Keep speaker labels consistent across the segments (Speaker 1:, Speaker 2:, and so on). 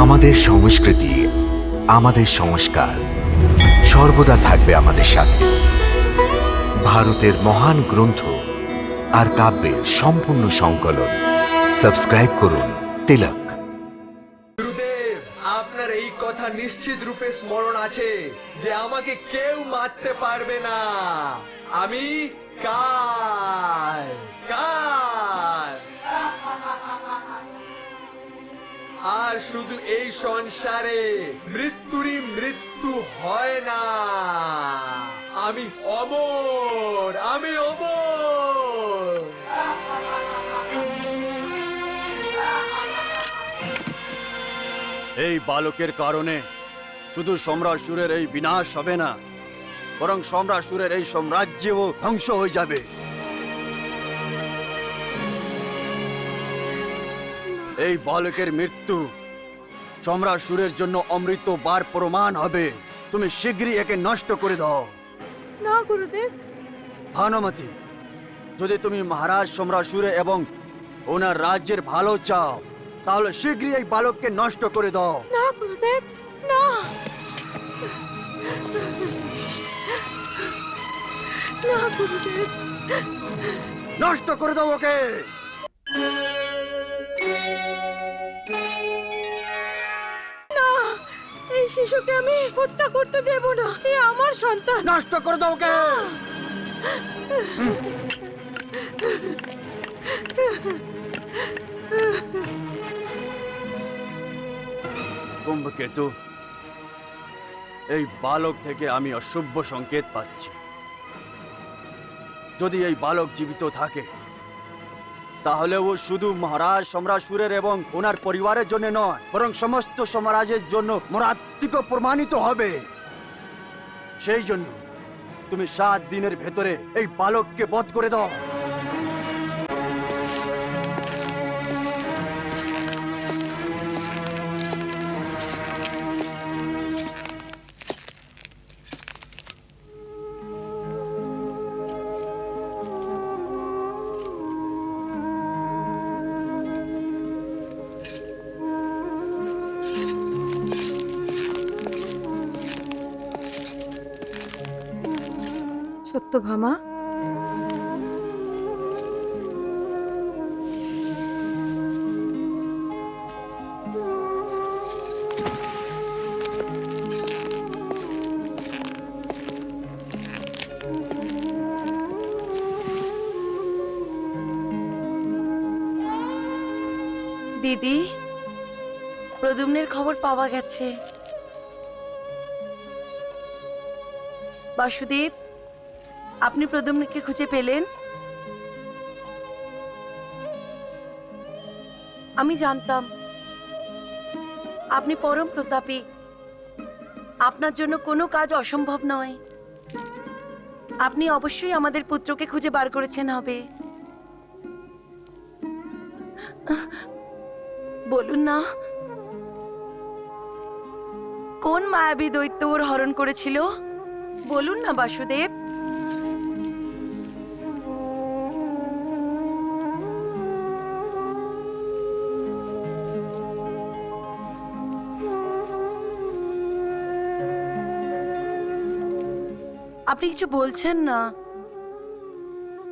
Speaker 1: আমাদের সংস্কৃতি, আমাদের সংস্কার সর্বদা থাকবে আমাদের সাথে। ভারতের মহান গ্রন্থ আর কাব্যের সম্পূর্ণ সংকলন। সাবস্ক্রাইব করুন তিলক।
Speaker 2: গুরুদেব, আপনার এই কথা নিশ্চিত রূপে স্মরণ আছে যে আমাকে কেউ মারতে পারবে না। আমি কাল কাল আর শুধু এই সংসারে মৃত্যুরই মৃত্যু হয় না। আমি অমর, আমি অমর।
Speaker 3: এই বালকের কারণে শুধু সম্রাটসুরের এই বিনাশ হবে না, বরং সম্রাটসুরের এই সাম্রাজ্যও ধ্বংস হয়ে যাবে। এই বালকের মৃত্যু সম্রাটসুরের জন্য অমৃত বার প্রমাণ হবে। তুমি শীঘ্রই একে নষ্ট করে দাও।
Speaker 4: না গুরুদেব,
Speaker 3: ভানুমতি, যদি তুমি মহারাজ সম্রাটসুরে এবং ওনার রাজ্যের ভালো চাও, তাহলে শীঘ্রই এই বালককে নষ্ট করে দাও।
Speaker 4: না গুরুদেব, না। না গুরুদেব,
Speaker 3: নষ্ট করে দাও ওকে।
Speaker 4: না, এই শিশুকে আমি হত্যা করতে দেব না। এ আমার সন্তান।
Speaker 3: নষ্ট করে দাও ওকে। কুম্ভকেতু, এই বালক থেকে আমি অশুভ সংকেত পাচ্ছি। যদি এই বালক জীবিত থাকে, তাহলে ও শুধু মহারাজ সম্রাটসুরের এবং ওনার পরিবারের জন্য নয়, বরং সমস্ত সাম্রাজ্যের জন্য মরাত্মক প্রমাণিত হবে। সেই জন্য তুমি 7 দিনের ভেতরে এই বালককে বধ করে দাও।
Speaker 4: সত্যভামা,
Speaker 5: দিদি, প্রদ্যুম্নের খবর পাওয়া গেছে। বাসুদেব, আপনি প্রদ্যুম্নকে খুঁজে পেলেন? আমি জানতাম আপনি পরম প্রতাপী। আপনার জন্য কোনো কাজ অসম্ভব নয়। আপনি অবশ্যই আমাদের পুত্রকে খুঁজে বার করেছেন হবে। বলুন না, কোন মায়াবী দৈত্য ওর হরণ করেছিল? বলুন না বাসুদেব। আপনি কিছু বলছেন না।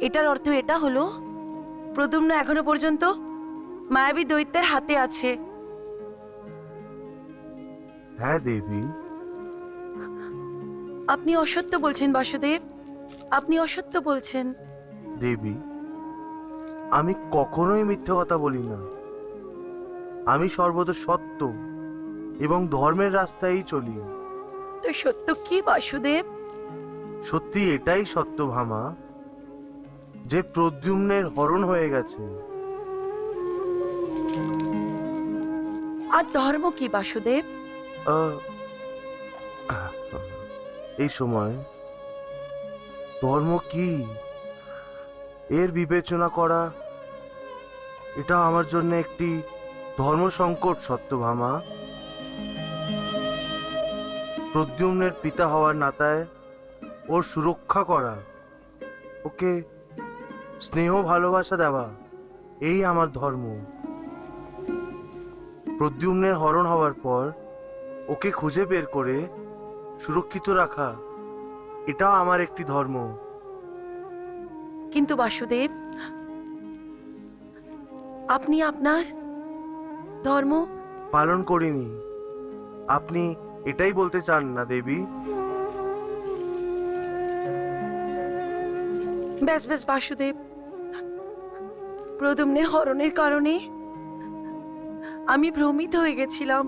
Speaker 5: এটার অর্থ এটা হলো প্রদ্যুম্ন এখনো পর্যন্ত মায়াবী দৈত্যের হাতে আছে।
Speaker 6: হ্যাঁ দেবী,
Speaker 5: আপনি অসত্য বলছেন বাসুদেব, আপনি অসত্য বলছেন।
Speaker 6: দেবী, আমি কখনোই মিথ্যে কথা বলি না। আমি সর্বদা সত্য এবং ধর্মের রাস্তায় চলি।
Speaker 5: তো সত্য কি বাসুদেব?
Speaker 6: সত্যি এটাই সত্য ভামা, যে প্রদ্যুম্নের হরণ হয়ে গেছে।
Speaker 5: আর ধর্ম কি বাসুদেব?
Speaker 6: আহ, এই সময় ধর্ম কি এর বিবেচনা করা, এটা আমার জন্য একটি ধর্ম সংকট। সত্যভামা, প্রদ্যুম্নের পিতা হওয়ার নাতায় ওর সুরক্ষা করা, ওকে স্নেহ ভালোবাসা দেওয়া, এই আমার ধর্ম। প্রদ্যুম্নের হরণ হওয়ার পর ওকে খুঁজে বের করে সুরক্ষিত রাখা, এটাও আমার একটি ধর্ম।
Speaker 5: কিন্তু বাসুদেব, আপনি আপনার ধর্ম
Speaker 6: পালন করিনি। আপনি এটাই বলতে চান না দেবী?
Speaker 5: ব্যাস ব্যাস বাসুদেব, প্রদ্যুম্নের হরণের কারণে আমি ভ্রমিত হয়ে গেছিলাম।